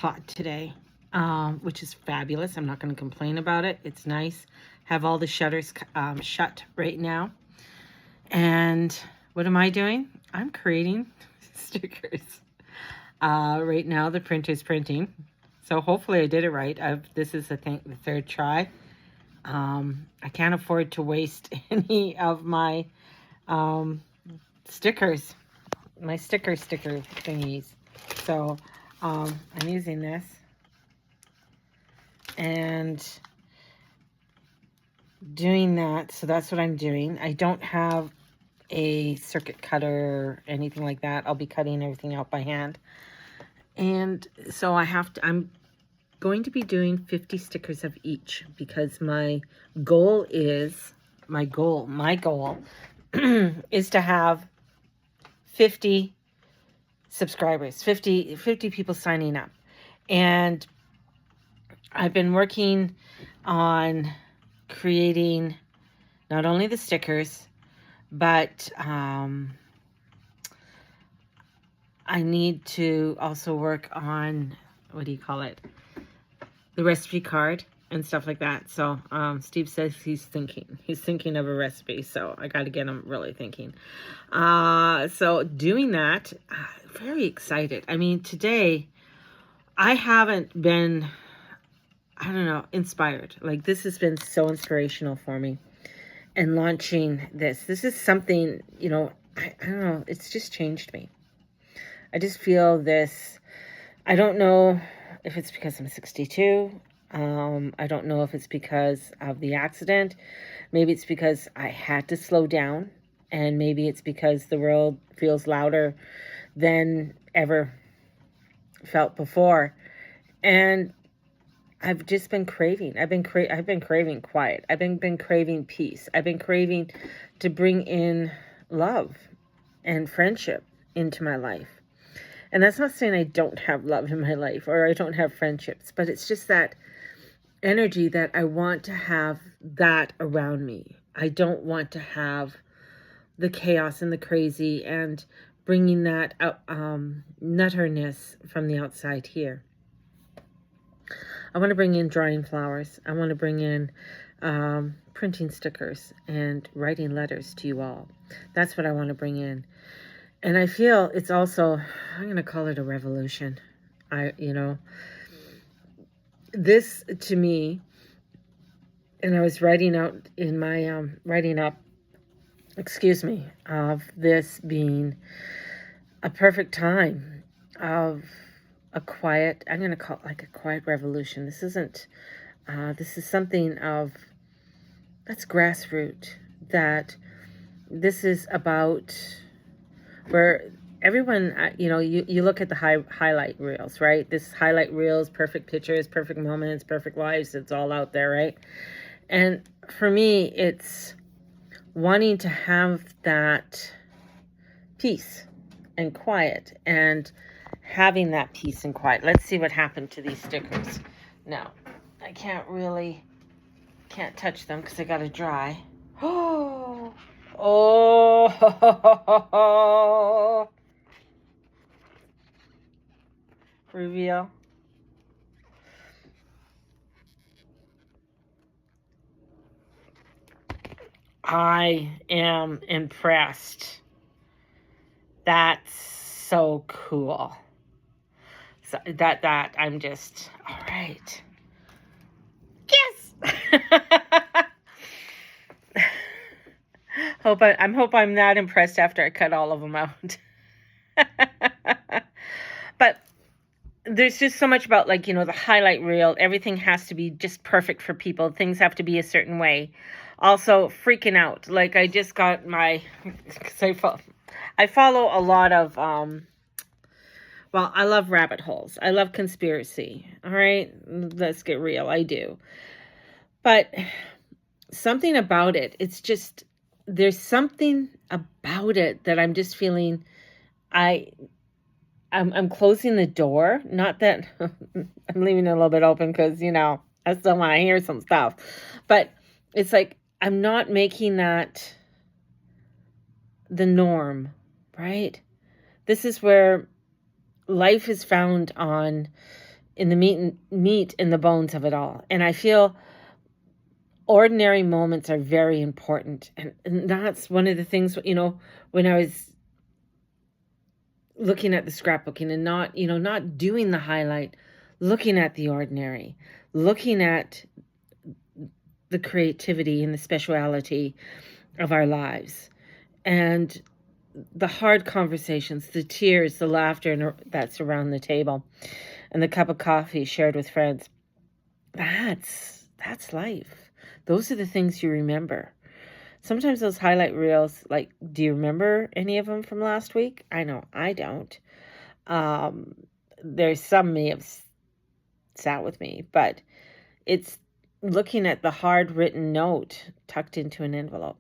hot today, which is fabulous. I'm not going to complain about it. It's nice. Have all the shutters shut right now. And what am I doing? I'm creating stickers. Right now the printer's printing. So hopefully I did it right. This is, I think, the third try. I can't afford to waste any of my stickers, my sticker thingies. So I'm using this, and doing that. So that's what I'm doing. I don't have a circuit cutter or anything like that. I'll be cutting everything out by hand. And so I'm going to be doing 50 stickers of each, because my goal is is to have 50 subscribers, 50 people signing up. And I've been working on creating not only the stickers, but I need to also work on, what do you call it, the recipe card and stuff like that. So Steve says he's thinking of a recipe, so I got to get him really thinking. So doing that, very excited. I mean, today I haven't been, I don't know, inspired. Like, this has been so inspirational for me. And launching this is something, you know, I don't know, it's just changed me. I just feel this, I don't know if it's because I'm 62. I don't know if it's because of the accident. Maybe it's because I had to slow down, and maybe it's because the world feels louder than ever felt before. And I've just been craving. I've been craving quiet. I've been craving peace. I've been craving to bring in love and friendship into my life. And that's not saying I don't have love in my life or I don't have friendships, but it's just that energy that I want to have that around me. I don't want to have the chaos and the crazy and bringing that nutterness from the outside here. I want to bring in drawing flowers. I want to bring in printing stickers and writing letters to you all. That's what I want to bring in. And I feel it's also, I'm going to call it a revolution. This to me, and I was writing out in my, of this being a perfect time of a quiet, I'm going to call it like a quiet revolution. This isn't, this is something of, that's grassroots, that this is about where everyone, you look at the highlight reels, right? This highlight reels, perfect pictures, perfect moments, perfect lives, it's all out there, right? And for me, it's wanting to have that peace and quiet, and having that peace and quiet. Let's see what happened to these stickers. Now, I can't touch them because I got to dry. Oh, reveal. I am impressed. That's so cool. So that I'm just, all right. Yes. hope I'm not impressed after I cut all of them out. But there's just so much about, like, the highlight reel. Everything has to be just perfect for people. Things have to be a certain way. Also, freaking out. Like, I just got my, I follow a lot of, well, I love rabbit holes. I love conspiracy. All right, let's get real. I do. But something about it, it's just, there's something about it that I'm just feeling, I'm closing the door. Not that I'm leaving it a little bit open because, I still want to hear some stuff. But it's like, I'm not making that the norm, right? This is where life is found on in the meat and the bones of it all. And I feel ordinary moments are very important. And that's one of the things, when I was looking at the scrapbooking and not doing the highlight, looking at the ordinary, looking at the creativity and the speciality of our lives, and the hard conversations, the tears, the laughter that's around the table, and the cup of coffee shared with friends. That's life. Those are the things you remember. Sometimes those highlight reels, like, do you remember any of them from last week? I know I don't. There's some may have sat with me, but it's looking at the hard written note tucked into an envelope.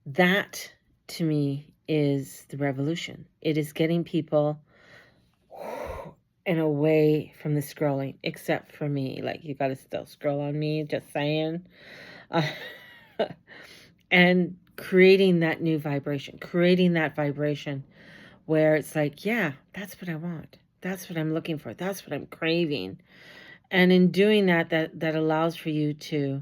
That, to me, is the revolution. It is getting people and away from the scrolling, except for me. Like, you got to still scroll on me, just saying. And creating that new vibration, creating that vibration where it's like, yeah, that's what I want. That's what I'm looking for. That's what I'm craving. And in doing that allows for you to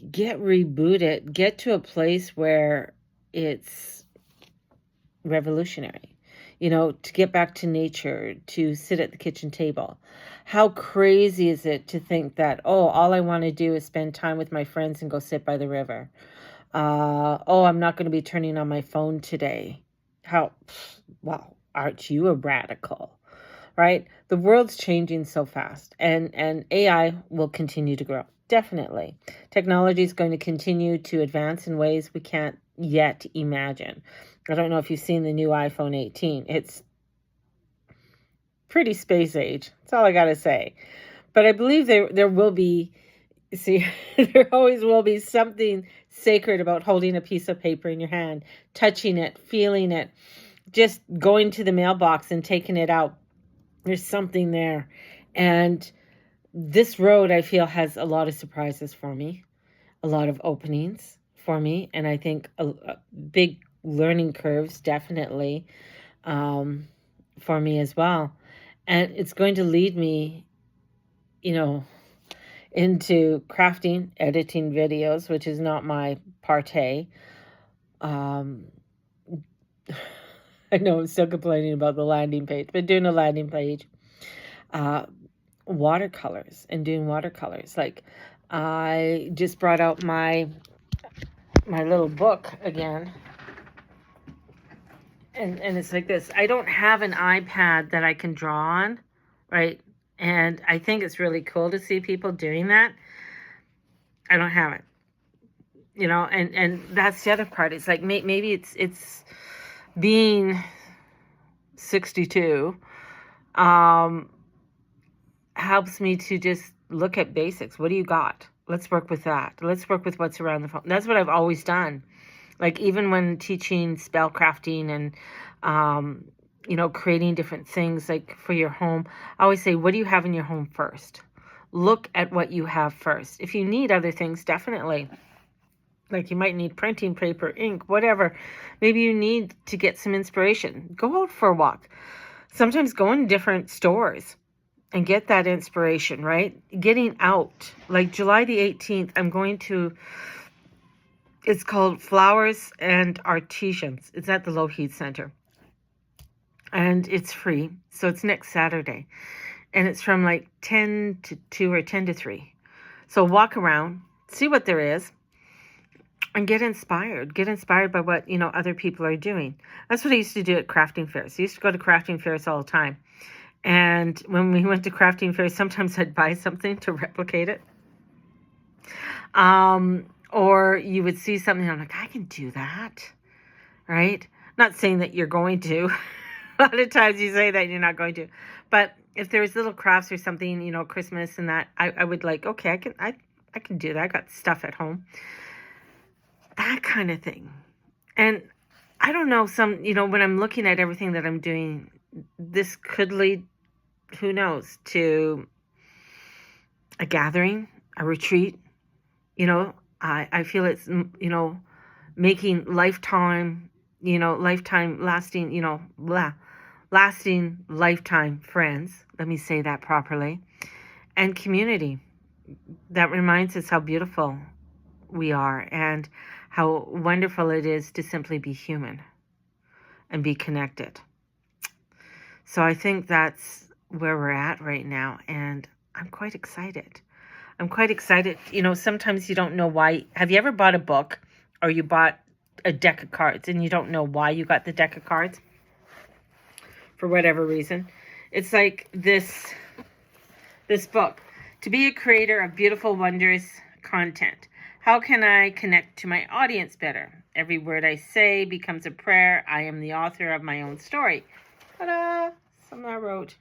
get rebooted, get to a place where it's revolutionary, to get back to nature, to sit at the kitchen table. How crazy is it to think that, all I want to do is spend time with my friends and go sit by the river. I'm not going to be turning on my phone today. Wow, aren't you a radical? Right? The world's changing so fast, and AI will continue to grow. Definitely. Technology is going to continue to advance in ways we can't yet imagine. I don't know if you've seen the new iPhone 18. It's pretty space age. That's all I got to say. But I believe there will be, there always will be something sacred about holding a piece of paper in your hand, touching it, feeling it, just going to the mailbox and taking it out. There's something there. And this road, I feel, has a lot of surprises for me, a lot of openings for me, and I think a big learning curves, definitely, for me as well. And it's going to lead me, into crafting, editing videos, which is not my party. I know I'm still complaining about the landing page, but doing a landing page. Watercolors and doing watercolors. Like, I just brought out my little book again. And it's like this. I don't have an iPad that I can draw on, right? And I think it's really cool to see people doing that. I don't have it. And that's the other part. It's like maybe it's being 62 helps me to just look at basics. What do you got? Let's work with that. Let's work with what's around the phone. That's what I've always done. Like, even when teaching spell crafting and, creating different things like for your home, I always say, what do you have in your home first? Look at what you have first. If you need other things, definitely. Like, you might need printing paper, ink, whatever. Maybe you need to get some inspiration. Go out for a walk. Sometimes go in different stores and get that inspiration, right? Getting out. Like, July the 18th, I'm going to, it's called Flowers and Artisans. It's at the Low Heat Center. And it's free. So it's next Saturday. And it's from like 10 to 2 or 10 to 3. So walk around, see what there is, and get inspired. Get inspired by what, other people are doing. That's what I used to do at crafting fairs. I used to go to crafting fairs all the time. And when we went to crafting fairs, sometimes I'd buy something to replicate it. Or you would see something, I'm like, I can do that, right? Not saying that you're going to. A lot of times you say that you're not going to. But if there's little crafts or something, Christmas and that, I would like, okay, I can do that. I got stuff at home. That kind of thing. And I don't know, when I'm looking at everything that I'm doing, this could lead, who knows, to a gathering, a retreat. I feel it's, making lifetime lasting, lasting lifetime friends. Let me say that properly. And community that reminds us how beautiful we are and how wonderful it is to simply be human and be connected. So I think that's where we're at right now, and I'm quite excited. I'm quite excited. You know, sometimes you don't know why. Have you ever bought a book or you bought a deck of cards and you don't know why you got the deck of cards? For whatever reason. It's like this book. To be a creator of beautiful, wondrous content. How can I connect to my audience better? Every word I say becomes a prayer. I am the author of my own story. Ta-da! Something I wrote.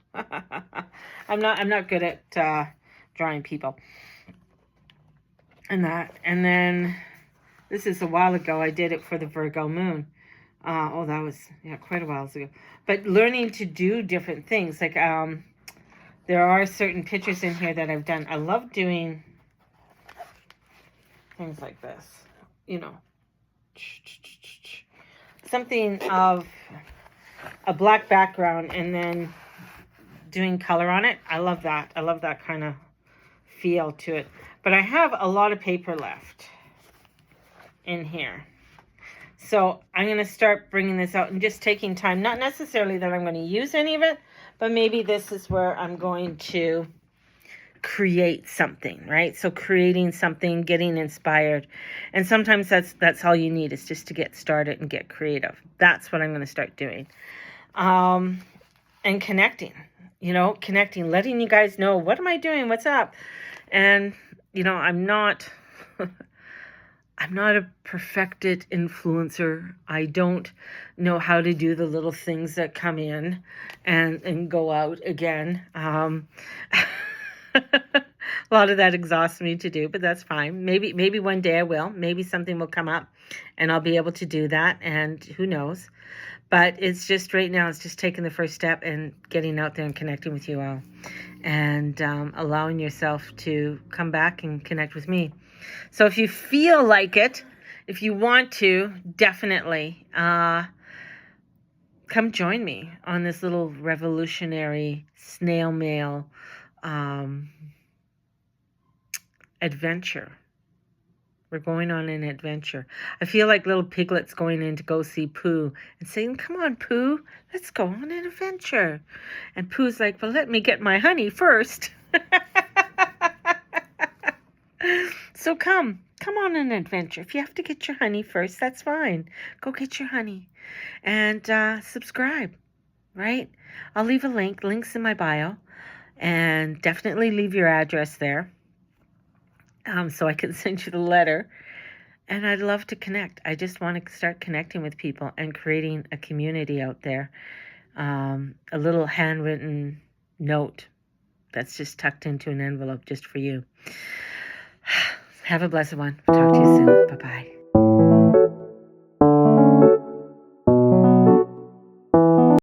I'm not good at drawing people. And that. And then this is a while ago. I did it for the Virgo moon. That was quite a while ago. But learning to do different things. Like there are certain pictures in here that I've done. I love doing things like this. You know. Something of a black background and then doing color on it. I love that. I love that kind of feel to it. But I have a lot of paper left in here. So I'm going to start bringing this out and just taking time. Not necessarily that I'm going to use any of it, but maybe this is where I'm going to create something, right? So creating something, getting inspired. And sometimes that's all you need is just to get started and get creative. That's what I'm going to start doing. And connecting, letting you guys know, what am I doing? What's up? And, I'm not a perfected influencer. I don't know how to do the little things that come in and go out again. A lot of that exhausts me to do, but that's fine. Maybe one day I will. Maybe something will come up and I'll be able to do that, and who knows. But it's just right now, it's just taking the first step and getting out there and connecting with you all and allowing yourself to come back and connect with me. So if you feel like it, if you want to, definitely come join me on this little revolutionary snail mail adventure. We're going on an adventure. I feel like little piglets going in to go see Pooh and saying, come on, Pooh, let's go on an adventure. And Pooh's like, well, let me get my honey first. So come on an adventure. If you have to get your honey first, that's fine. Go get your honey and subscribe, right? I'll leave a link. Link's in my bio. And definitely leave your address there. So I can send you the letter. And I'd love to connect. I just want to start connecting with people and creating a community out there. A little handwritten note that's just tucked into an envelope just for you. Have a blessed one. Talk to you soon. Bye-bye.